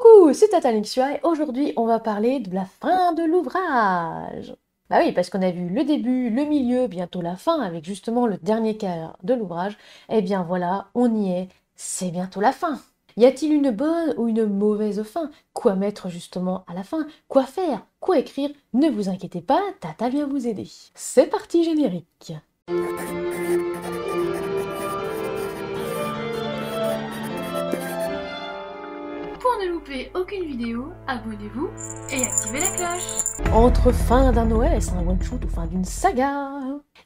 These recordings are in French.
Coucou, c'est Tata Nixua et aujourd'hui on va parler de la fin de l'ouvrage. Bah oui, parce qu'on a vu le début, le milieu, bientôt la fin avec justement le dernier quart de l'ouvrage. Eh bien voilà, on y est, c'est bientôt la fin. Y a-t-il une bonne ou une mauvaise fin? Quoi mettre justement à la fin? Quoi faire? Quoi écrire? Ne vous inquiétez pas, Tata vient vous aider. C'est parti générique. Pour ne louper aucune vidéo, abonnez-vous et activez la cloche. Entre fin d'un OS, un one-shoot ou fin d'une saga.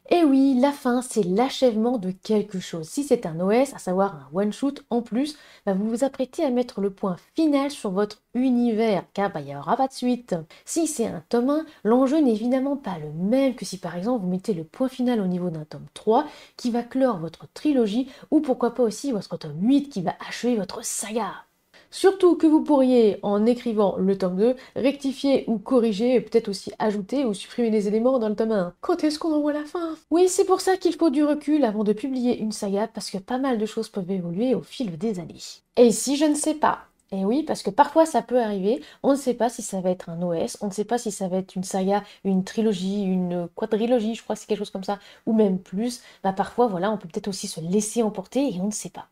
Et oui, la fin, c'est l'achèvement de quelque chose. Si c'est un OS, à savoir un one-shoot en plus, vous vous apprêtez à mettre le point final sur votre univers, car il n'y aura pas de suite. Si c'est un tome 1, l'enjeu n'est évidemment pas le même que si par exemple vous mettez le point final au niveau d'un tome 3 qui va clore votre trilogie, ou pourquoi pas aussi votre tome 8 qui va achever votre saga. Surtout que vous pourriez, en écrivant le tome 2, rectifier ou corriger, peut-être aussi ajouter ou supprimer des éléments dans le tome 1. Quand est-ce qu'on en voit la fin? Oui, c'est pour ça qu'il faut du recul avant de publier une saga, parce que pas mal de choses peuvent évoluer au fil des années. Et si je ne sais pas? Et oui, parce que parfois ça peut arriver, on ne sait pas si ça va être un OS, on ne sait pas si ça va être une saga, une trilogie, une quadrilogie, je crois que c'est quelque chose comme ça, ou même plus. Parfois, voilà, on peut peut-être aussi se laisser emporter et on ne sait pas.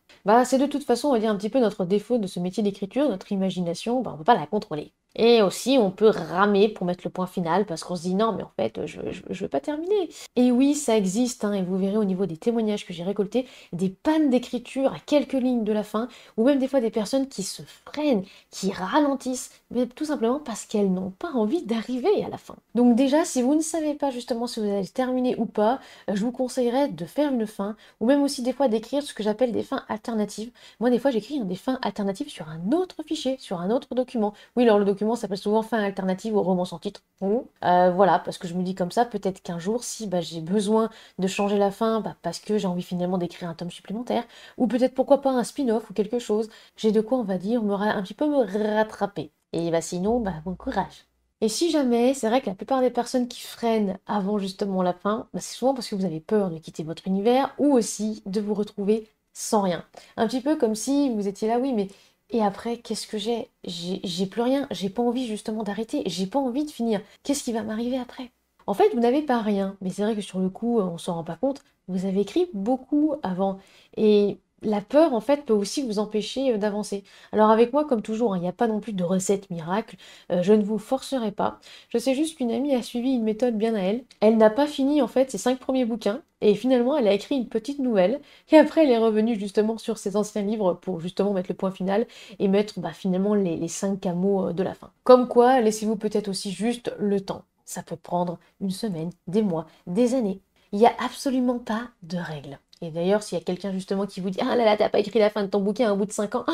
C'est de toute façon, on va dire un petit peu notre défaut de ce métier d'écriture, notre imagination, on ne peut pas la contrôler. Et aussi, on peut ramer pour mettre le point final parce qu'on se dit non, mais en fait, je veux pas terminer. Et oui, ça existe, et vous verrez au niveau des témoignages que j'ai récoltés, des pannes d'écriture à quelques lignes de la fin, ou même des fois des personnes qui se freinent, qui ralentissent, mais tout simplement parce qu'elles n'ont pas envie d'arriver à la fin. Donc déjà, si vous ne savez pas justement si vous allez terminer ou pas, je vous conseillerais de faire une fin, ou même aussi des fois d'écrire ce que j'appelle des fins alternatives. Moi, des fois, j'écris des fins alternatives sur un autre fichier, sur un autre document. Oui, alors le document s'appelle souvent fin alternative au roman sans titre. Voilà, parce que je me dis comme ça, peut-être qu'un jour, si j'ai besoin de changer la fin, parce que j'ai envie finalement d'écrire un tome supplémentaire, ou peut-être pourquoi pas un spin-off ou quelque chose, j'ai de quoi, on va dire, un petit peu me rattraper. Et sinon, bon courage. Et si jamais, c'est vrai que la plupart des personnes qui freinent avant justement la fin, c'est souvent parce que vous avez peur de quitter votre univers ou aussi de vous retrouver sans rien. Un petit peu comme si vous étiez là, oui, mais et après, qu'est-ce que j'ai? J'ai plus rien, j'ai pas envie justement d'arrêter, j'ai pas envie de finir. Qu'est-ce qui va m'arriver après? En fait, vous n'avez pas rien, mais c'est vrai que sur le coup, on s'en rend pas compte, vous avez écrit beaucoup avant. Et la peur, en fait, peut aussi vous empêcher d'avancer. Alors avec moi, comme toujours, il n'y a pas non plus de recette miracle, je ne vous forcerai pas. Je sais juste qu'une amie a suivi une méthode bien à elle. Elle n'a pas fini, en fait, ses 5 premiers bouquins, et finalement, elle a écrit une petite nouvelle, et après, elle est revenue justement sur ses anciens livres pour justement mettre le point final, et mettre finalement les 5 camots de la fin. Comme quoi, laissez-vous peut-être aussi juste le temps. Ça peut prendre une semaine, des mois, des années. Il n'y a absolument pas de règles. Et d'ailleurs, s'il y a quelqu'un justement qui vous dit «Ah là là, t'as pas écrit la fin de ton bouquin au bout de 5 ans,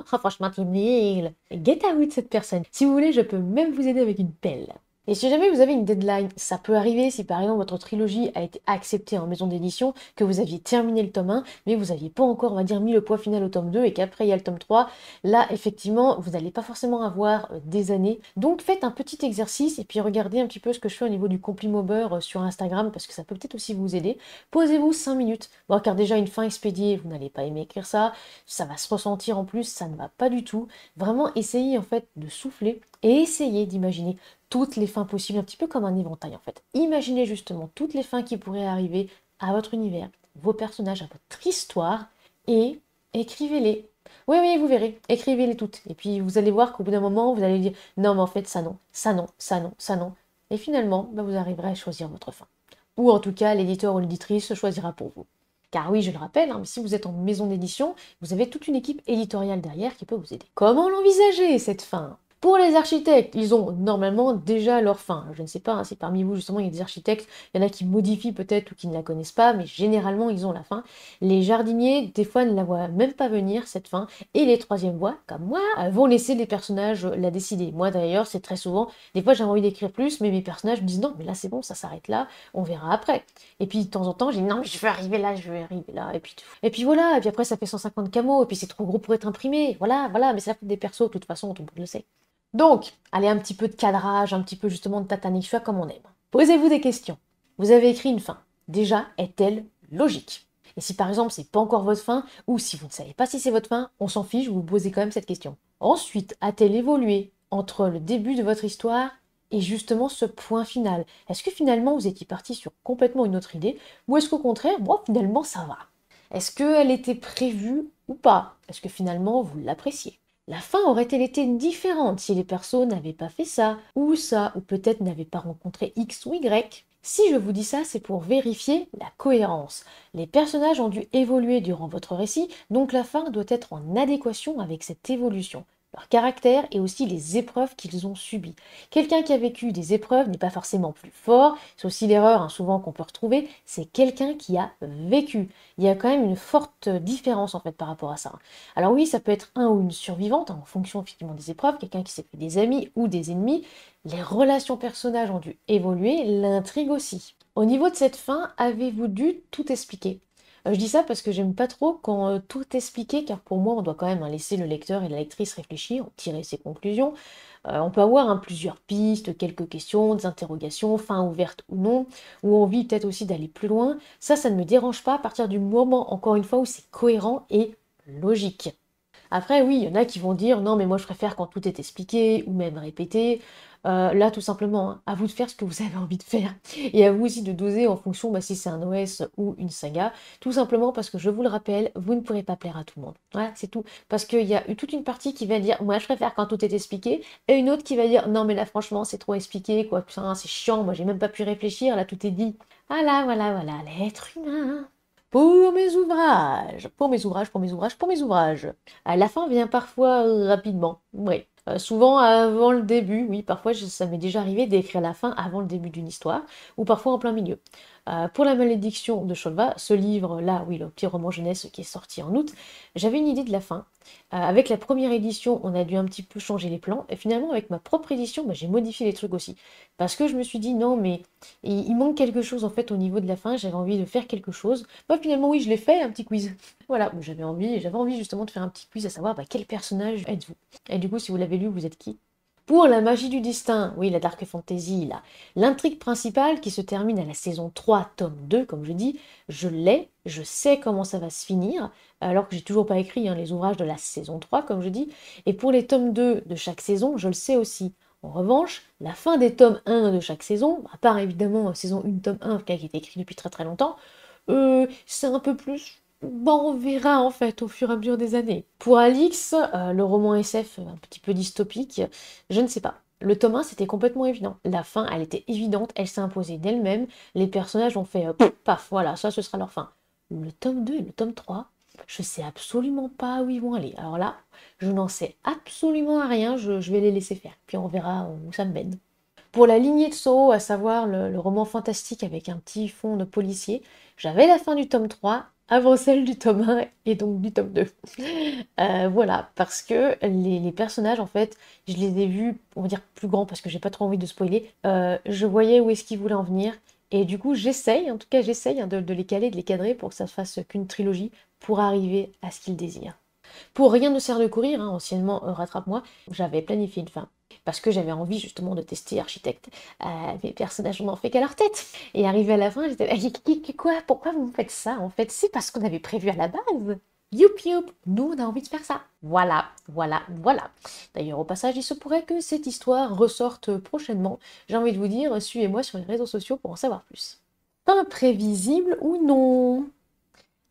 franchement, t'es nul!» Get out cette personne. Si vous voulez, je peux même vous aider avec une pelle. Et si jamais vous avez une deadline, ça peut arriver si par exemple votre trilogie a été acceptée en maison d'édition, que vous aviez terminé le tome 1, mais vous n'aviez pas encore, on va dire, mis le point final au tome 2 et qu'après il y a le tome 3, là effectivement, vous n'allez pas forcément avoir des années. Donc faites un petit exercice et puis regardez un petit peu ce que je fais au niveau du compliment beurre sur Instagram parce que ça peut peut-être aussi vous aider. Posez-vous 5 minutes. Bon, car déjà une fin expédiée, vous n'allez pas aimer écrire ça, ça va se ressentir en plus, ça ne va pas du tout. Vraiment essayez en fait de souffler et essayez d'imaginer toutes les fins possibles, un petit peu comme un éventail en fait. Imaginez justement toutes les fins qui pourraient arriver à votre univers, vos personnages, à votre histoire, et écrivez-les. Oui, oui, vous verrez, écrivez-les toutes. Et puis vous allez voir qu'au bout d'un moment, vous allez dire non, mais en fait, ça non, ça non, ça non, ça non. Et finalement, vous arriverez à choisir votre fin. Ou en tout cas, l'éditeur ou l'éditrice choisira pour vous. Car oui, je le rappelle, si vous êtes en maison d'édition, vous avez toute une équipe éditoriale derrière qui peut vous aider. Comment l'envisager, cette fin? Pour les architectes, ils ont normalement déjà leur fin. Je ne sais pas si parmi vous, justement, il y a des architectes, il y en a qui modifient peut-être ou qui ne la connaissent pas, mais généralement, ils ont la fin. Les jardiniers, des fois, ne la voient même pas venir, cette fin. Et les troisièmes voix, comme moi, vont laisser les personnages la décider. Moi, d'ailleurs, c'est très souvent, des fois, j'ai envie d'écrire plus, mais mes personnages me disent non, mais là, c'est bon, ça s'arrête là, on verra après. Et puis, de temps en temps, j'ai dit non, mais je veux arriver là, je veux arriver là. Et puis voilà, et puis après, ça fait 150 camos, et puis c'est trop gros pour être imprimé. Voilà, mais c'est la faute des persos, de toute façon, tout le monde le sait. Donc, allez, un petit peu de cadrage, un petit peu justement de Tata Nixua comme on aime. Posez-vous des questions. Vous avez écrit une fin. Déjà, est-elle logique? Et si par exemple c'est pas encore votre fin, ou si vous ne savez pas si c'est votre fin, on s'en fiche, vous vous posez quand même cette question. Ensuite, a-t-elle évolué entre le début de votre histoire et justement ce point final? Est-ce que finalement vous étiez parti sur complètement une autre idée, ou est-ce qu'au contraire, bon, finalement ça va? Est-ce qu'elle était prévue ou pas? Est-ce que finalement vous l'appréciez? La fin aurait-elle été différente si les persos n'avaient pas fait ça, ou peut-être n'avaient pas rencontré X ou Y? Si je vous dis ça, c'est pour vérifier la cohérence. Les personnages ont dû évoluer durant votre récit, donc la fin doit être en adéquation avec cette évolution, leur caractère et aussi les épreuves qu'ils ont subies. Quelqu'un qui a vécu des épreuves n'est pas forcément plus fort, c'est aussi l'erreur souvent qu'on peut retrouver, c'est quelqu'un qui a vécu. Il y a quand même une forte différence en fait par rapport à ça. Alors oui, ça peut être un ou une survivante en fonction effectivement des épreuves, quelqu'un qui s'est fait des amis ou des ennemis. Les relations personnages ont dû évoluer, l'intrigue aussi. Au niveau de cette fin, avez-vous dû tout expliquer? Je dis ça parce que j'aime pas trop quand tout est expliqué, car pour moi, on doit quand même laisser le lecteur et la lectrice réfléchir, tirer ses conclusions. On peut avoir plusieurs pistes, quelques questions, des interrogations, fin ouverte ou non, ou envie peut-être aussi d'aller plus loin. Ça ne me dérange pas à partir du moment, encore une fois, où c'est cohérent et logique. Après, oui, il y en a qui vont dire non, mais moi je préfère quand tout est expliqué ou même répété. Là, tout simplement, à vous de faire ce que vous avez envie de faire. Et à vous aussi de doser en fonction si c'est un OS ou une saga. Tout simplement parce que je vous le rappelle, vous ne pourrez pas plaire à tout le monde. Voilà, c'est tout. Parce qu'il y a eu toute une partie qui va dire moi je préfère quand tout est expliqué. Et une autre qui va dire non, mais là franchement, c'est trop expliqué, quoi. Putain, c'est chiant, moi j'ai même pas pu réfléchir, là tout est dit. Voilà, voilà, voilà, l'être humain. Pour mes ouvrages, pour mes ouvrages, pour mes ouvrages, pour mes ouvrages. La fin vient parfois rapidement, oui. Souvent avant le début, oui, parfois ça m'est déjà arrivé d'écrire la fin avant le début d'une histoire, ou parfois en plein milieu. Pour La Malédiction de Cholva, ce livre-là, oui, le petit roman jeunesse qui est sorti en août, j'avais une idée de la fin. Avec la première édition, on a dû un petit peu changer les plans, et finalement avec ma propre édition, j'ai modifié les trucs aussi. Parce que je me suis dit non, mais il manque quelque chose en fait au niveau de la fin, j'avais envie de faire quelque chose. Finalement, oui, je l'ai fait, un petit quiz. Voilà, j'avais envie justement de faire un petit quiz à savoir quel personnage êtes-vous. Et du coup, si vous l'avez lu, vous êtes qui? Pour La Magie du Destin, oui, la Dark Fantasy, là, l'intrigue principale qui se termine à la saison 3, tome 2, comme je dis, je l'ai, je sais comment ça va se finir, alors que j'ai toujours pas écrit les ouvrages de la saison 3, comme je dis, et pour les tomes 2 de chaque saison, je le sais aussi. En revanche, la fin des tomes 1 de chaque saison, à part évidemment saison 1, tome 1, qui a été écrit depuis très très longtemps, c'est un peu plus... on verra en fait au fur et à mesure des années. Pour Alix, le roman SF un petit peu dystopique, je ne sais pas. Le tome 1, c'était complètement évident. La fin, elle était évidente, elle s'est imposée d'elle-même. Les personnages ont fait paf, voilà, ça ce sera leur fin. Le tome 2 et le tome 3, je sais absolument pas où ils vont aller. Alors là, je n'en sais absolument rien, je vais les laisser faire. Puis on verra où ça me mène. Pour La Lignée de Saut, à savoir le roman fantastique avec un petit fond de policier, j'avais la fin du tome 3 avant celle du tome 1 et donc du tome 2. Voilà, parce que les personnages, en fait, je les ai vus, on va dire plus grands, parce que j'ai pas trop envie de spoiler. Je voyais où est-ce qu'ils voulaient en venir. Et du coup, j'essaye de les caler, de les cadrer pour que ça ne fasse qu'une trilogie pour arriver à ce qu'ils désirent. Pour Rien ne sert de courir, anciennement Rattrape-moi, j'avais planifié une fin. Parce que j'avais envie justement de tester Architecte. Mes personnages n'ont fait qu'à leur tête. Et arrivé à la fin, j'étais là, quoi? Pourquoi vous me faites ça en fait? C'est parce qu'on avait prévu à la base. Youp, nous on a envie de faire ça. Voilà, voilà, voilà. D'ailleurs, au passage, il se pourrait que cette histoire ressorte prochainement. J'ai envie de vous dire, suivez-moi sur les réseaux sociaux pour en savoir plus. Fin prévisible ou non?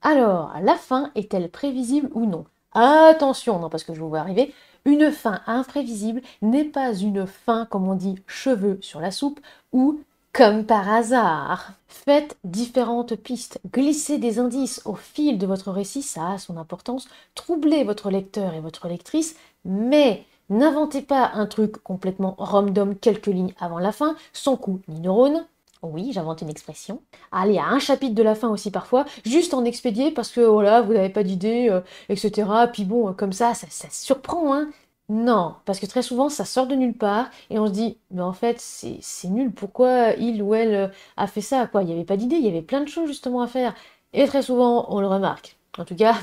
Alors, la fin est-elle prévisible ou non? Attention, non, parce que je vous vois arriver, une fin imprévisible n'est pas une fin, comme on dit, cheveux sur la soupe, ou comme par hasard. Faites différentes pistes, glissez des indices au fil de votre récit, ça a son importance, troublez votre lecteur et votre lectrice, mais n'inventez pas un truc complètement random quelques lignes avant la fin, sans coup ni neurone. Oui, j'invente une expression. Allez, à un chapitre de la fin aussi parfois, juste en expédier parce que voilà, vous n'avez pas d'idée, etc. Puis bon, comme ça surprend, hein. Non, parce que très souvent, ça sort de nulle part et on se dit, mais en fait, c'est nul, pourquoi il ou elle a fait ça, quoi? Il n'y avait pas d'idée, il y avait plein de choses justement à faire. Et très souvent, on le remarque. En tout cas,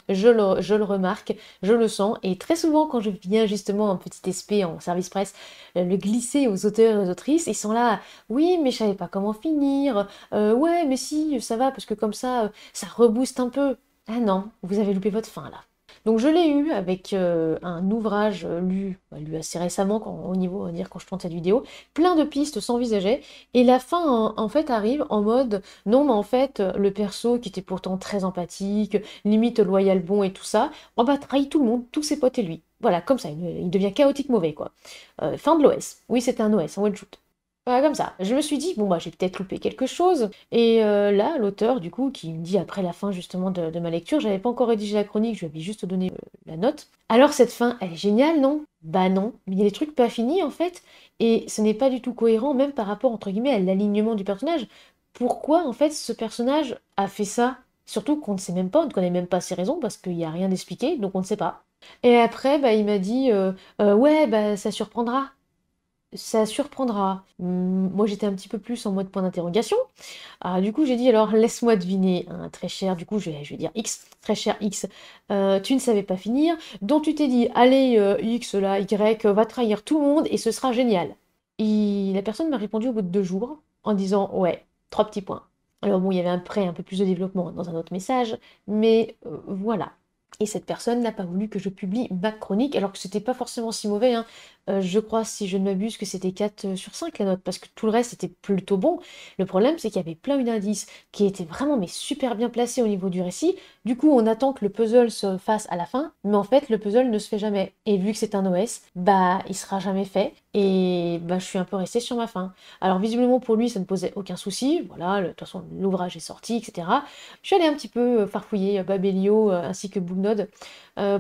je le remarque, je le sens, et très souvent quand je viens justement en petit SP, en service presse, le glisser aux auteurs et aux autrices, ils sont là, oui, mais je savais pas comment finir, ouais, mais si, ça va, parce que comme ça rebooste un peu. Ah non, vous avez loupé votre fin là. Donc je l'ai eu avec un ouvrage lu assez récemment, au niveau, on va dire, quand je tourne cette vidéo, plein de pistes s'envisageaient, et la fin en fait arrive en mode, non mais en fait, le perso qui était pourtant très empathique, limite loyal bon et tout ça, on va trahir tout le monde, tous ses potes et lui. Voilà, comme ça, il devient chaotique mauvais, quoi. Fin de l'OS. Oui, c'était un OS, un one shoot. Voilà, comme ça. Je me suis dit, bon, bah, j'ai peut-être loupé quelque chose. Et là, l'auteur, du coup, qui me dit après la fin, justement, de ma lecture, j'avais pas encore rédigé la chronique, je lui avais juste donné la note. Alors, cette fin, elle est géniale, non? Bah non. Mais il y a des trucs pas finis, en fait. Et ce n'est pas du tout cohérent, même par rapport, entre guillemets, à l'alignement du personnage. Pourquoi, en fait, ce personnage a fait ça? Surtout qu'on ne sait même pas, on ne connaît même pas ses raisons, parce qu'il n'y a rien d'expliqué, donc on ne sait pas. Et après, bah, il m'a dit, ouais, bah, ça surprendra. Ça surprendra. Moi, j'étais un petit peu plus en mode point d'interrogation. Ah, du coup, j'ai dit, alors, laisse-moi deviner, hein, très cher, du coup, je vais dire X, très cher X, tu ne savais pas finir, donc tu t'es dit, allez, X, là, Y, va trahir tout le monde et ce sera génial. Et la personne m'a répondu au bout de 2 jours en disant, ouais, 3 petits points. Alors bon, il y avait après un peu plus de développement dans un autre message, mais voilà. Et cette personne n'a pas voulu que je publie ma chronique, alors que c'était pas forcément si mauvais, hein. Je crois, si je ne m'abuse, que c'était 4 sur 5 la note, parce que tout le reste était plutôt bon. Le problème, c'est qu'il y avait plein d'indices qui étaient vraiment mais super bien placés au niveau du récit. Du coup, on attend que le puzzle se fasse à la fin, mais en fait, le puzzle ne se fait jamais. Et vu que c'est un OS, bah, il sera jamais fait. Et bah, je suis un peu restée sur ma faim. Alors, visiblement, pour lui, ça ne posait aucun souci. Voilà, de toute façon, l'ouvrage est sorti, etc. Je suis allée un petit peu farfouiller Babelio ainsi que Booknode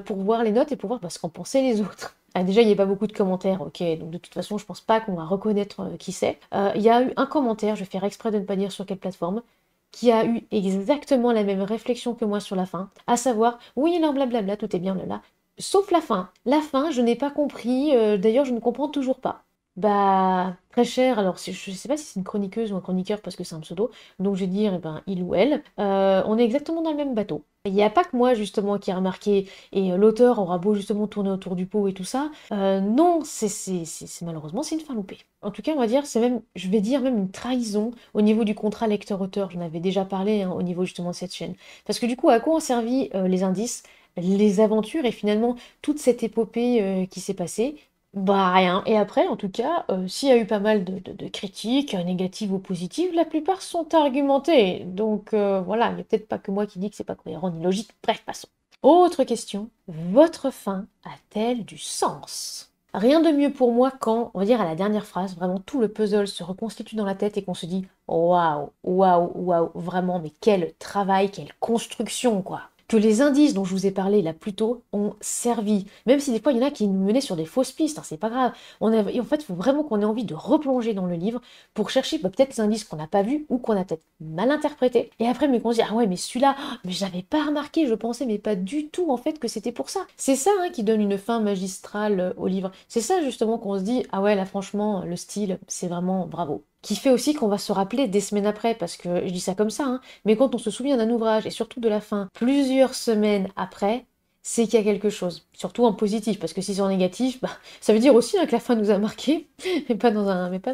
pour voir les notes et pour voir bah, ce qu'en pensaient les autres. Ah, déjà, il n'y a pas beaucoup de commentaires, ok, donc de toute façon, je pense pas qu'on va reconnaître qui c'est. Il y a eu un commentaire, je vais faire exprès de ne pas dire sur quelle plateforme, qui a eu exactement la même réflexion que moi sur la fin, à savoir, oui, non, blablabla, tout est bien, là, sauf la fin. La fin, je n'ai pas compris, d'ailleurs, je ne comprends toujours pas. Bah, très cher, alors je sais pas si c'est une chroniqueuse ou un chroniqueur parce que c'est un pseudo, donc je vais dire, eh ben, il ou elle, on est exactement dans le même bateau. Il n'y a pas que moi justement qui a remarqué, et l'auteur aura beau justement tourner autour du pot et tout ça, non, malheureusement c'est une fin loupée. En tout cas, on va dire, c'est même, je vais dire même une trahison au niveau du contrat lecteur-auteur. J'en avais déjà parlé hein, au niveau justement de cette chaîne. Parce que du coup, à quoi ont servi les indices, les aventures et finalement toute cette épopée qui s'est passée? Bah rien. Et après, en tout cas, s'il y a eu pas mal de critiques, négatives ou positives, la plupart sont argumentées. Donc voilà, il n'y a peut-être pas que moi qui dis que c'est pas cohérent ni logique. Bref, passons. Autre question. Votre fin a-t-elle du sens? Rien de mieux pour moi quand, on va dire à la dernière phrase, vraiment tout le puzzle se reconstitue dans la tête et qu'on se dit waouh, waouh, waouh, vraiment, mais quel travail, quelle construction, quoi. Que les indices dont je vous ai parlé là plus tôt ont servi. Même si des fois il y en a qui nous menaient sur des fausses pistes, hein, c'est pas grave. Et en fait, il faut vraiment qu'on ait envie de replonger dans le livre pour chercher bah, peut-être les indices qu'on n'a pas vus ou qu'on a peut-être mal interprétés. Et après, mais qu'on se dit, ah ouais, mais celui-là, mais je l'avais pas remarqué, je pensais, mais pas du tout en fait que c'était pour ça. C'est ça hein, qui donne une fin magistrale au livre. C'est ça justement qu'on se dit, ah ouais, là franchement, le style, c'est vraiment bravo. Qui fait aussi qu'on va se rappeler des semaines après, parce que je dis ça comme ça, hein, mais quand on se souvient d'un ouvrage, et surtout de la fin, plusieurs semaines après, c'est qu'il y a quelque chose. Surtout en positif, parce que si c'est en négatif, bah, ça veut dire aussi hein, que la fin nous a marqué, mais pas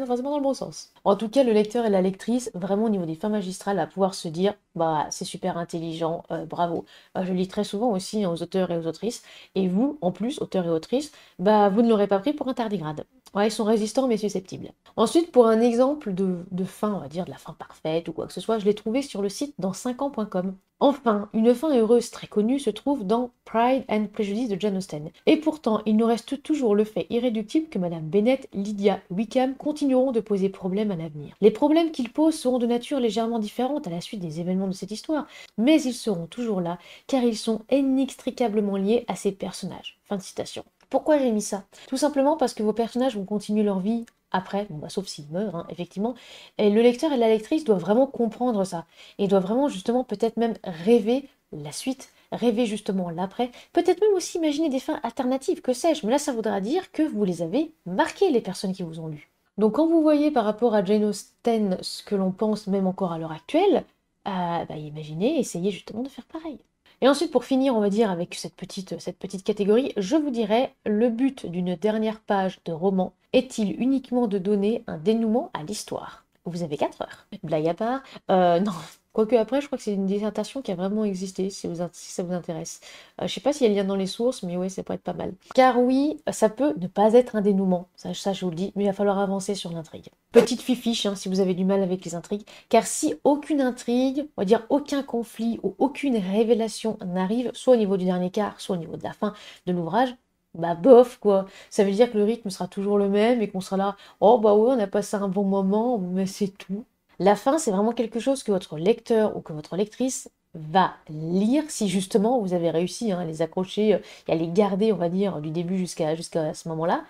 forcément dans le bon sens. En tout cas, le lecteur et la lectrice, vraiment au niveau des fins magistrales, va pouvoir se dire, bah c'est super intelligent, bravo. Je lis très souvent aussi hein, aux auteurs et aux autrices, et vous, en plus, auteurs et autrices, bah vous ne l'aurez pas pris pour un tardigrade. Ouais, ils sont résistants mais susceptibles. Ensuite, pour un exemple de fin, on va dire de la fin parfaite ou quoi que ce soit, je l'ai trouvé sur le site dans 5ans.com. Enfin, une fin heureuse très connue se trouve dans Pride and Prejudice de Jane Austen. Et pourtant, il nous reste toujours le fait irréductible que Madame Bennet, Lydia et Wickham continueront de poser problème à l'avenir. Les problèmes qu'ils posent seront de nature légèrement différente à la suite des événements de cette histoire, mais ils seront toujours là, car ils sont inextricablement liés à ces personnages. Fin de citation. Pourquoi j'ai mis ça? Tout simplement parce que vos personnages vont continuer leur vie après, bon bah, sauf s'ils meurent, hein, effectivement, et le lecteur et la lectrice doivent vraiment comprendre ça, et doivent vraiment justement peut-être même rêver la suite, rêver justement l'après, peut-être même aussi imaginer des fins alternatives, que sais-je, mais là ça voudra dire que vous les avez marquées, les personnes qui vous ont lu. Donc quand vous voyez par rapport à Jane Austen ce que l'on pense même encore à l'heure actuelle, bah imaginez, essayez justement de faire pareil. Et ensuite, pour finir, on va dire, avec cette petite catégorie, je vous dirais, le but d'une dernière page de roman est-il uniquement de donner un dénouement à l'histoire? Vous avez 4 heures. Blague à part. Non, quoique après, je crois que c'est une dissertation qui a vraiment existé, si ça vous intéresse. Je sais pas s'il y a lien dans les sources, mais ouais, ça pourrait être pas mal. Car oui, ça peut ne pas être un dénouement, ça je vous le dis, mais il va falloir avancer sur l'intrigue. Petite fifiche, hein, si vous avez du mal avec les intrigues, car si aucune intrigue, on va dire aucun conflit ou aucune révélation n'arrive, soit au niveau du dernier quart, soit au niveau de la fin de l'ouvrage, bah bof quoi. Ça veut dire que le rythme sera toujours le même et qu'on sera là, oh bah ouais, on a passé un bon moment, mais c'est tout. La fin, c'est vraiment quelque chose que votre lecteur ou que votre lectrice va lire si justement vous avez réussi hein, à les accrocher et à les garder, on va dire, du début jusqu'à ce moment-là.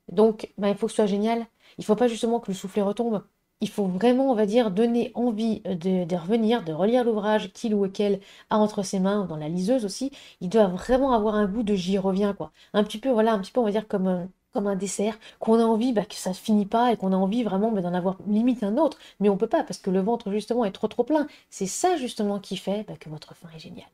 Donc, bah, il faut que ce soit génial. Il ne faut pas justement que le soufflet retombe. Il faut vraiment, on va dire, donner envie de revenir, de relire l'ouvrage qu'il ou quel a entre ses mains, ou dans la liseuse aussi. Il doit vraiment avoir un goût de j'y reviens, quoi. Un petit peu, voilà, un petit peu, on va dire, comme un dessert, qu'on a envie bah, que ça ne finit pas et qu'on a envie vraiment bah, d'en avoir limite un autre. Mais on peut pas, parce que le ventre, justement, est trop trop plein. C'est ça, justement, qui fait bah, que votre fin est géniale.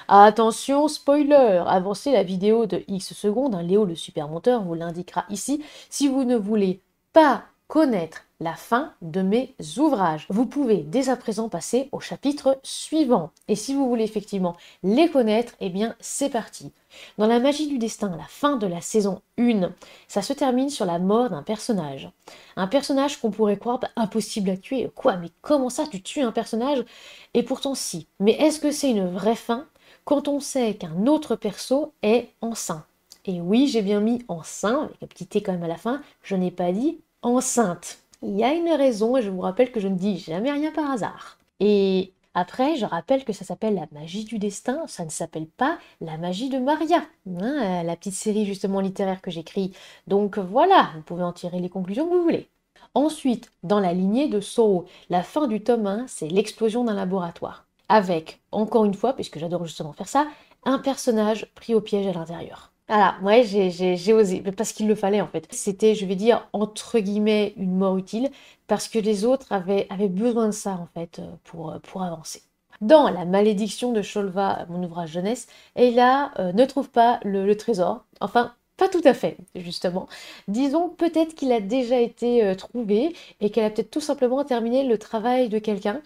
Attention, spoiler! Avancez la vidéo de X secondes, hein, Léo le super monteur vous l'indiquera ici, si vous ne voulez pas connaître la fin de mes ouvrages. Vous pouvez dès à présent passer au chapitre suivant. Et si vous voulez effectivement les connaître, eh bien c'est parti. Dans La magie du destin, la fin de la saison 1, ça se termine sur la mort d'un personnage. Un personnage qu'on pourrait croire bah, impossible à tuer. Quoi, mais comment ça tu tues un personnage? Et pourtant si. Mais est-ce que c'est une vraie fin quand on sait qu'un autre perso est enceint? Et oui, j'ai bien mis enceint, avec un petit T quand même à la fin, je n'ai pas dit enceinte. Il y a une raison et je vous rappelle que je ne dis jamais rien par hasard. Et après, je rappelle que ça s'appelle la magie du destin, ça ne s'appelle pas la magie de Maria, hein, la petite série justement littéraire que j'écris. Donc voilà, vous pouvez en tirer les conclusions que vous voulez. Ensuite, dans la lignée de Sorrow, la fin du tome 1, c'est l'explosion d'un laboratoire. Avec, encore une fois, puisque j'adore justement faire ça, un personnage pris au piège à l'intérieur. Voilà, ouais, j'ai osé, mais parce qu'il le fallait en fait. C'était, je vais dire, entre guillemets, une mort utile, parce que les autres avaient besoin de ça en fait pour avancer. Dans La malédiction de Sholva, mon ouvrage jeunesse, Ayla ne trouve pas le trésor. Enfin, pas tout à fait, justement. Disons peut-être qu'il a déjà été trouvé et qu'elle a peut-être tout simplement terminé le travail de quelqu'un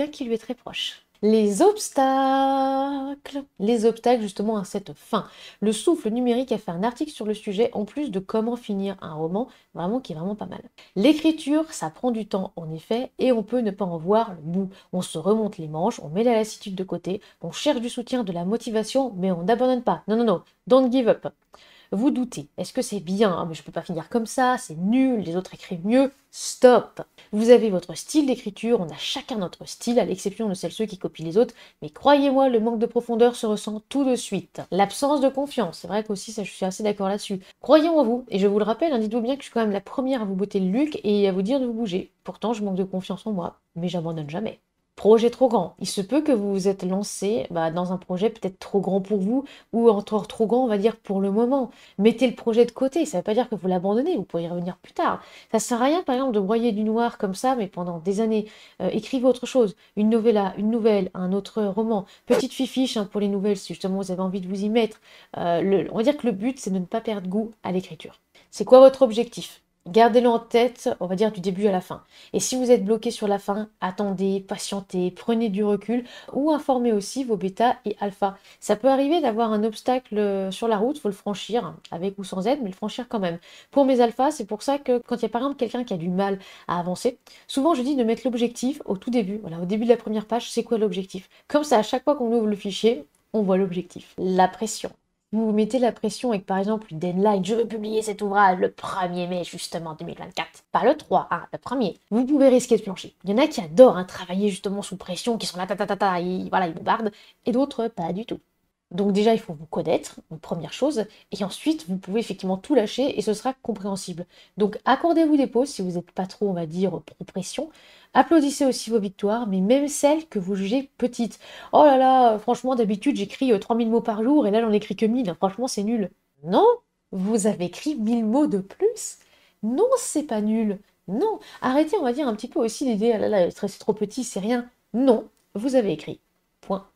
qui lui est très proche. Les obstacles justement à cette fin. Le souffle numérique a fait un article sur le sujet en plus de comment finir un roman, vraiment qui est vraiment pas mal. L'écriture, ça prend du temps en effet et on peut ne pas en voir le bout. On se remonte les manches, on met la lassitude de côté, on cherche du soutien, de la motivation, mais on n'abandonne pas. Non, non, non, don't give up. Vous doutez, est-ce que c'est bien? Ah, mais je peux pas finir comme ça, c'est nul, les autres écrivent mieux. Stop! Vous avez votre style d'écriture, on a chacun notre style, à l'exception de ceux qui copient les autres, mais croyez-moi, le manque de profondeur se ressent tout de suite. L'absence de confiance, c'est vrai qu'aussi, ça, je suis assez d'accord là-dessus. Croyez en vous, et je vous le rappelle, hein, dites-vous bien que je suis quand même la première à vous botter le luc et à vous dire de vous bouger. Pourtant, je manque de confiance en moi, mais j'abandonne jamais. Projet trop grand. Il se peut que vous vous êtes lancé dans un projet peut-être trop grand pour vous, ou encore trop grand, on va dire, pour le moment. Mettez le projet de côté, ça ne veut pas dire que vous l'abandonnez, vous pourrez y revenir plus tard. Ça sert à rien, par exemple, de broyer du noir comme ça, mais pendant des années. Écrivez autre chose, une novella, une nouvelle, un autre roman. Petite fifiche hein, pour les nouvelles, si justement vous avez envie de vous y mettre. On va dire que le but, c'est de ne pas perdre goût à l'écriture. C'est quoi votre objectif? Gardez-le en tête, on va dire du début à la fin. Et si vous êtes bloqué sur la fin, attendez, patientez, prenez du recul ou informez aussi vos bêta et alpha. Ça peut arriver d'avoir un obstacle sur la route, il faut le franchir, avec ou sans aide, mais le franchir quand même. Pour mes alphas, c'est pour ça que quand il y a par exemple quelqu'un qui a du mal à avancer, souvent je dis de mettre l'objectif au tout début. Voilà, au début de la première page, c'est quoi l'objectif? Comme ça, à chaque fois qu'on ouvre le fichier, on voit l'objectif. La pression. Vous mettez la pression avec par exemple une deadline, je veux publier cet ouvrage le 1er mai justement 2024, pas le 3, hein, le 1er. Vous pouvez risquer de plancher. Il y en a qui adorent hein, travailler justement sous pression, qui sont là, voilà, ils bombardent, et d'autres pas du tout. Donc déjà, il faut vous connaître, une première chose, et ensuite, vous pouvez effectivement tout lâcher et ce sera compréhensible. Donc accordez-vous des pauses si vous n'êtes pas trop, on va dire, pro-pression. Applaudissez aussi vos victoires, mais même celles que vous jugez petites. Oh là là, franchement, d'habitude, j'écris 3000 mots par jour et là, j'en écris que 1000. Franchement, c'est nul. Non, vous avez écrit 1000 mots de plus. Non, c'est pas nul. Non, arrêtez, on va dire, un petit peu aussi l'idée, ah là là, c'est trop petit, c'est rien. Non, vous avez écrit. Point.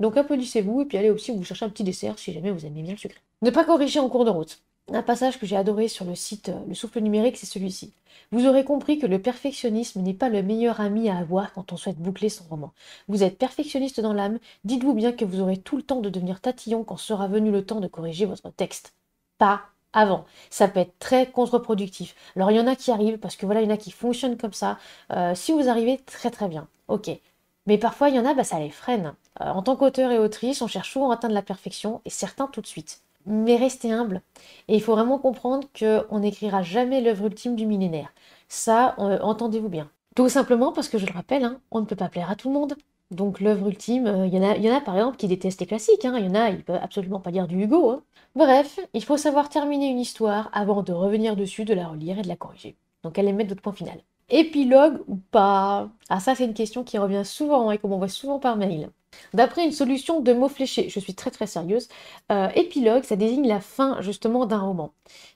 Donc applaudissez-vous et puis allez aussi vous chercher un petit dessert si jamais vous aimez bien le sucré. Ne pas corriger en cours de route. Un passage que j'ai adoré sur le site Le Souffle Numérique, c'est celui-ci. Vous aurez compris que le perfectionnisme n'est pas le meilleur ami à avoir quand on souhaite boucler son roman. Vous êtes perfectionniste dans l'âme, dites-vous bien que vous aurez tout le temps de devenir tatillon quand sera venu le temps de corriger votre texte. Pas avant. Ça peut être très contre-productif. Alors il y en a qui arrivent, parce que voilà, il y en a qui fonctionnent comme ça. Si vous arrivez, très très bien. Ok. Mais parfois, il y en a, ça les freine. En tant qu'auteur et autrice, on cherche souvent à atteindre la perfection, et certains tout de suite. Mais restez humble. Et il faut vraiment comprendre qu'on n'écrira jamais l'œuvre ultime du millénaire. Ça, entendez-vous bien. Tout simplement parce que, je le rappelle, hein, on ne peut pas plaire à tout le monde. Donc l'œuvre ultime, il y en a par exemple qui détestent les classiques, hein. Il y en a, ils peuvent absolument pas lire du Hugo, hein. Bref, il faut savoir terminer une histoire avant de revenir dessus, de la relire et de la corriger. Donc allez mettre votre point final. Épilogue ou pas? Ah ça c'est une question qui revient souvent et qu'on m'envoie souvent par mail. D'après une solution de mots fléchés, je suis très très sérieuse, épilogue ça désigne la fin justement d'un roman.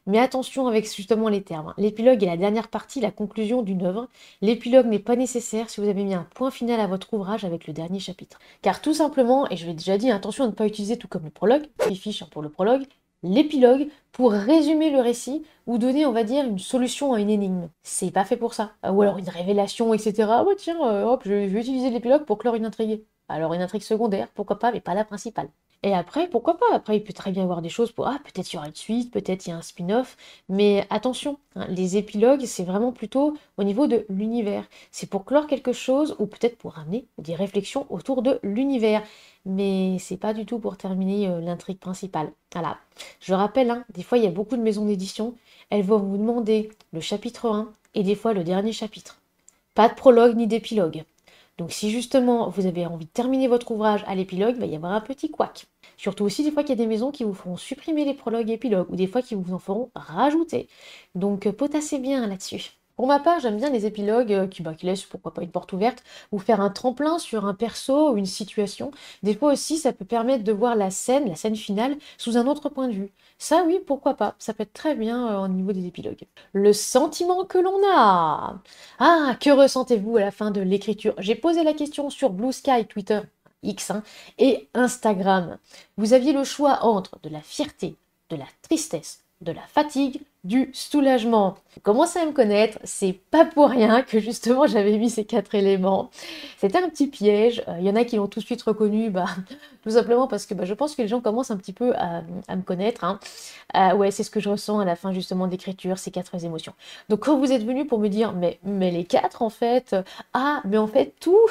Mais attention avec justement les termes. L'épilogue est la dernière partie, la conclusion d'une œuvre. L'épilogue n'est pas nécessaire si vous avez mis un point final à votre ouvrage avec le dernier chapitre. Car tout simplement, et je l'ai déjà dit, attention à ne pas utiliser tout comme le prologue, les fiches pour le prologue, l'épilogue pour résumer le récit ou donner, on va dire, une solution à une énigme. C'est pas fait pour ça. Ou alors une révélation, etc. Ah bah tiens, hop, je vais utiliser l'épilogue pour clore une intrigue. Alors une intrigue secondaire, pourquoi pas, mais pas la principale. Et après, pourquoi pas? Après, il peut très bien y avoir des choses pour... Ah, peut-être il y aura une suite, peut-être il y a un spin-off. Mais attention, hein, les épilogues, c'est vraiment plutôt au niveau de l'univers. C'est pour clore quelque chose ou peut-être pour ramener des réflexions autour de l'univers. Mais c'est pas du tout pour terminer l'intrigue principale. Voilà. Je rappelle, hein, des fois, il y a beaucoup de maisons d'édition. Elles vont vous demander le chapitre 1 et des fois le dernier chapitre. Pas de prologue ni d'épilogue. Donc si justement vous avez envie de terminer votre ouvrage à l'épilogue, il va y avoir un petit couac. Surtout aussi des fois qu'il y a des maisons qui vous feront supprimer les prologues et épilogues, ou des fois qui vous en feront rajouter. Donc potassez bien là-dessus. Pour ma part, j'aime bien les épilogues qui laissent pourquoi pas une porte ouverte, ou faire un tremplin sur un perso ou une situation. Des fois aussi, ça peut permettre de voir la scène finale, sous un autre point de vue. Ça oui, pourquoi pas, ça peut être très bien au niveau des épilogues. Le sentiment que l'on a. Ah, que ressentez-vous à la fin de l'écriture? J'ai posé la question sur Blue Sky, Twitter, X, hein, et Instagram. Vous aviez le choix entre de la fierté, de la tristesse, de la fatigue, du soulagement. Vous commencez à me connaître, c'est pas pour rien que justement j'avais mis ces 4 éléments. C'était un petit piège, il y en a qui l'ont tout de suite reconnu, tout simplement parce que je pense que les gens commencent un petit peu à me connaître, hein. Ouais, c'est ce que je ressens à la fin justement d'écriture, ces 4 émotions. Donc quand vous êtes venu pour me dire, mais les 4 en fait, ah, mais en fait tout,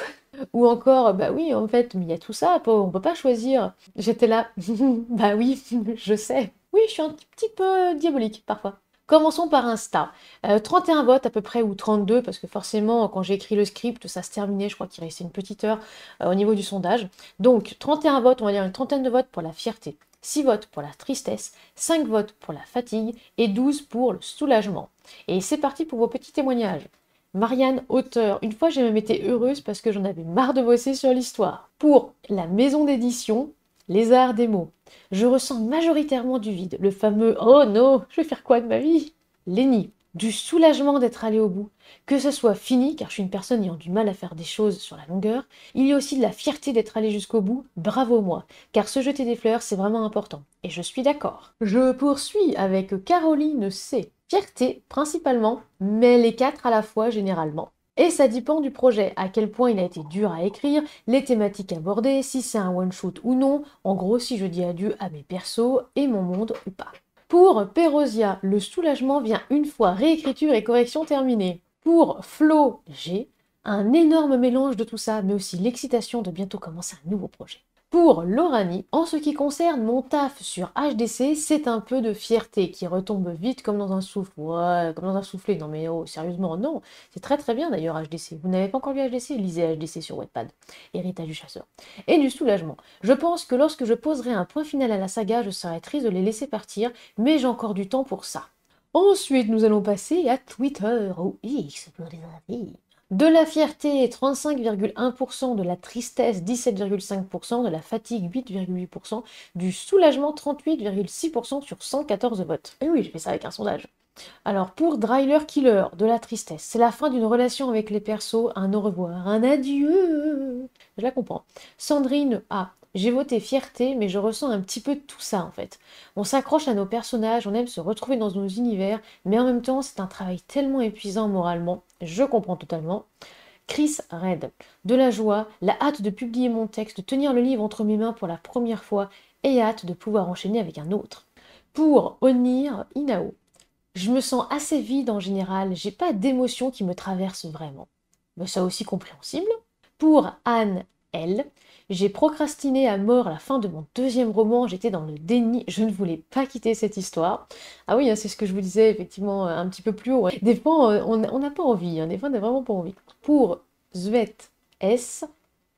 ou encore, bah oui, en fait, mais il y a tout ça, on peut pas choisir. J'étais là, bah oui, je sais. Oui, je suis un petit peu diabolique parfois. Commençons par Insta. 31 votes à peu près, ou 32, parce que forcément, quand j'ai écrit le script, ça se terminait, je crois qu'il restait une petite heure au niveau du sondage. Donc, 31 votes, on va dire une trentaine de votes pour la fierté, 6 votes pour la tristesse, 5 votes pour la fatigue et 12 pour le soulagement. Et c'est parti pour vos petits témoignages. Marianne, auteur. Une fois, je me mettais heureuse parce que j'en avais marre de bosser sur l'histoire. Pour la maison d'édition, Les Arts des mots. Je ressens majoritairement du vide, le fameux «Oh non, je vais faire quoi de ma vie?» Lénie, du soulagement d'être allé au bout. Que ce soit fini, car je suis une personne ayant du mal à faire des choses sur la longueur, il y a aussi de la fierté d'être allé jusqu'au bout, bravo moi, car se jeter des fleurs, c'est vraiment important. Et je suis d'accord. Je poursuis avec Caroline C. Fierté, principalement, mais les 4 à la fois, généralement. Et ça dépend du projet, à quel point il a été dur à écrire, les thématiques abordées, si c'est un one-shot ou non, en gros si je dis adieu à mes persos et mon monde ou pas. Pour Perosia, le soulagement vient une fois réécriture et correction terminée. Pour Flo G, un énorme mélange de tout ça, mais aussi l'excitation de bientôt commencer un nouveau projet. Pour Lorani, en ce qui concerne mon taf sur HDC, c'est un peu de fierté qui retombe vite comme dans un souffle. Ouais, comme dans un soufflet. Non mais oh, sérieusement, non. C'est très très bien d'ailleurs HDC. Vous n'avez pas encore lu HDC? Lisez HDC sur Wattpad. Héritage du chasseur. Et du soulagement. Je pense que lorsque je poserai un point final à la saga, je serai triste de les laisser partir, mais j'ai encore du temps pour ça. Ensuite, nous allons passer à Twitter, ou X pour les amis. De la fierté, 35,1%, de la tristesse, 17,5%, de la fatigue, 8,8%, du soulagement, 38,6% sur 114 votes. Et oui, j'ai fait ça avec un sondage. Alors, pour Dryler Killer, de la tristesse, c'est la fin d'une relation avec les persos, un au revoir, un adieu. Je la comprends. Sandrine A, J'ai voté fierté, mais je ressens un petit peu tout ça en fait. On s'accroche à nos personnages, on aime se retrouver dans nos univers, mais en même temps c'est un travail tellement épuisant moralement, je comprends totalement. Chris Red, de la joie, la hâte de publier mon texte, de tenir le livre entre mes mains pour la première fois, et hâte de pouvoir enchaîner avec un autre. Pour Onir Inao, je me sens assez vide en général, j'ai pas d'émotions qui me traversent vraiment. Mais ça aussi compréhensible. Pour Anne L, j'ai procrastiné à mort la fin de mon deuxième roman, j'étais dans le déni, je ne voulais pas quitter cette histoire. Ah oui, hein, c'est ce que je vous disais effectivement un petit peu plus haut, hein. Des fois, on n'a pas envie, hein, des fois, on n'a vraiment pas envie. Pour Zvet S,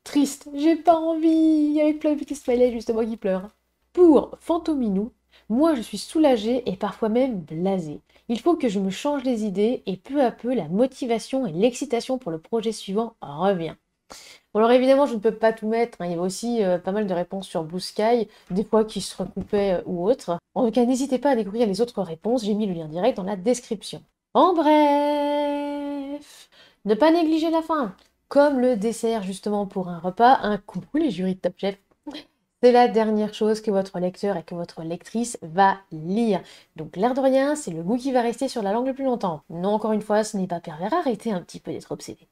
triste, j'ai pas envie, avec plein de petits smileys justement qui pleurent. Pour Fantominou, moi je suis soulagée et parfois même blasée. Il faut que je me change les idées et peu à peu la motivation et l'excitation pour le projet suivant revient. Bon, alors évidemment, je ne peux pas tout mettre, hein. Il y avait aussi pas mal de réponses sur Blue Sky, des fois qui se recoupaient ou autres. En tout cas, n'hésitez pas à découvrir les autres réponses, j'ai mis le lien direct dans la description. En bref, ne pas négliger la fin. Comme le dessert justement pour un repas, un coucou les jurys de Top Chef. C'est la dernière chose que votre lecteur et que votre lectrice va lire. Donc l'air de rien, c'est le goût qui va rester sur la langue le plus longtemps. Non, encore une fois, ce n'est pas pervers, arrêtez un petit peu d'être obsédé.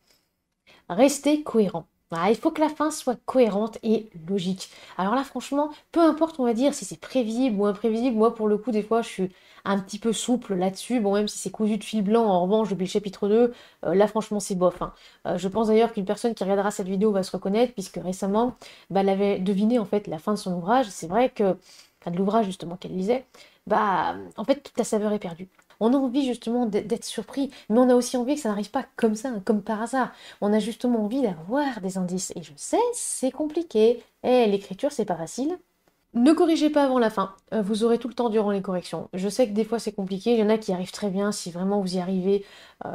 Restez cohérent. Voilà, il faut que la fin soit cohérente et logique. Alors là, franchement, peu importe, on va dire, si c'est prévisible ou imprévisible, moi, pour le coup, des fois, je suis un petit peu souple là-dessus. Bon, même si c'est cousu de fil blanc, en revanche, depuis le chapitre 2, là, franchement, c'est bof, hein. Je pense d'ailleurs qu'une personne qui regardera cette vidéo va se reconnaître, puisque récemment, bah, elle avait deviné, en fait, la fin de son ouvrage. C'est vrai que, enfin, de l'ouvrage, justement, qu'elle lisait, bah, en fait, toute la saveur est perdue. On a envie justement d'être surpris, mais on a aussi envie que ça n'arrive pas comme ça, hein, comme par hasard. On a justement envie d'avoir des indices. Et je sais, c'est compliqué. Et l'écriture, c'est pas facile. Ne corrigez pas avant la fin. Vous aurez tout le temps durant les corrections. Je sais que des fois c'est compliqué. Il y en a qui arrivent très bien. Si vraiment vous y arrivez,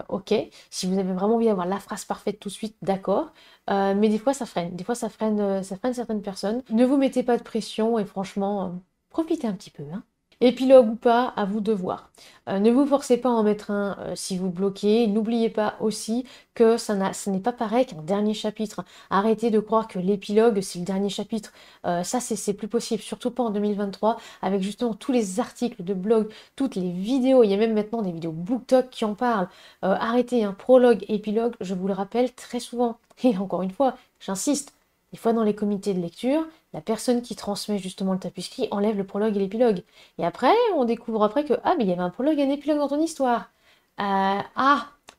ok. Si vous avez vraiment envie d'avoir la phrase parfaite tout de suite, d'accord. Mais des fois ça freine. Des fois ça freine certaines personnes. Ne vous mettez pas de pression et franchement, profitez un petit peu, hein. Épilogue ou pas, à vous de voir. Ne vous forcez pas à en mettre un si vous bloquez. N'oubliez pas aussi que ce n'est pas pareil qu'un dernier chapitre. Arrêtez de croire que l'épilogue, c'est le dernier chapitre. Ça, c'est plus possible, surtout pas en 2023, avec justement tous les articles de blog, toutes les vidéos. Il y a même maintenant des vidéos BookTok qui en parlent. Arrêtez un prologue, épilogue, je vous le rappelle très souvent. Et encore une fois, j'insiste, des fois dans les comités de lecture, la personne qui transmet justement le tapuscrit enlève le prologue et l'épilogue. Et après, on découvre après que, ah, mais il y avait un prologue et un épilogue dans ton histoire. Bah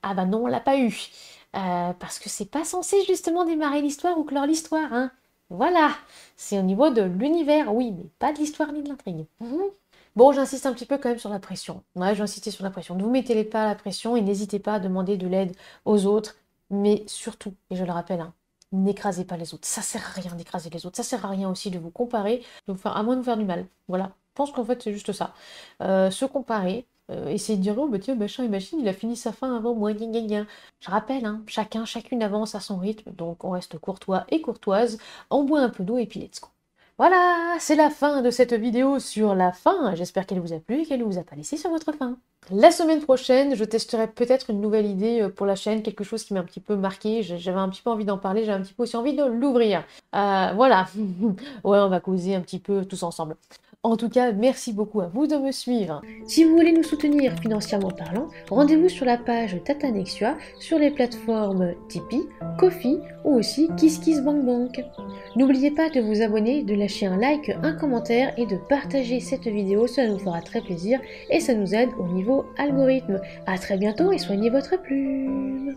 non, on l'a pas eu. Parce que c'est pas censé justement démarrer l'histoire ou clore l'histoire, hein. Voilà, c'est au niveau de l'univers, oui, mais pas de l'histoire ni de l'intrigue. Bon, j'insiste un petit peu quand même sur la pression. Ouais, j'insiste sur la pression. Ne vous mettez pas à la pression et n'hésitez pas à demander de l'aide aux autres. Mais surtout, et je le rappelle, hein, n'écrasez pas les autres. Ça sert à rien d'écraser les autres. Ça sert à rien aussi de vous comparer, à moins de vous faire du mal. Voilà. Je pense qu'en fait, c'est juste ça. Se comparer, essayer de dire, oh, bah tiens, machin et machine, il a fini sa fin avant moi, gna gna gna. Je rappelle, hein, chacune avance à son rythme, donc on reste courtois et courtoise, on boit un peu d'eau et puis let's go. Voilà, c'est la fin de cette vidéo sur la fin. J'espère qu'elle vous a plu et qu'elle ne vous a pas laissé sur votre faim. La semaine prochaine, je testerai peut-être une nouvelle idée pour la chaîne, quelque chose qui m'a un petit peu marqué. J'avais un petit peu envie d'en parler, j'avais un petit peu aussi envie de l'ouvrir. Voilà, ouais, on va causer un petit peu tous ensemble. En tout cas, merci beaucoup à vous de me suivre. Si vous voulez nous soutenir financièrement parlant, rendez-vous sur la page Tatanexua sur les plateformes Tipeee, Ko-fi ou aussi KissKissBankBank. N'oubliez pas de vous abonner, de lâcher un like, un commentaire et de partager cette vidéo, cela nous fera très plaisir et ça nous aide au niveau algorithme. A très bientôt et soignez votre plume.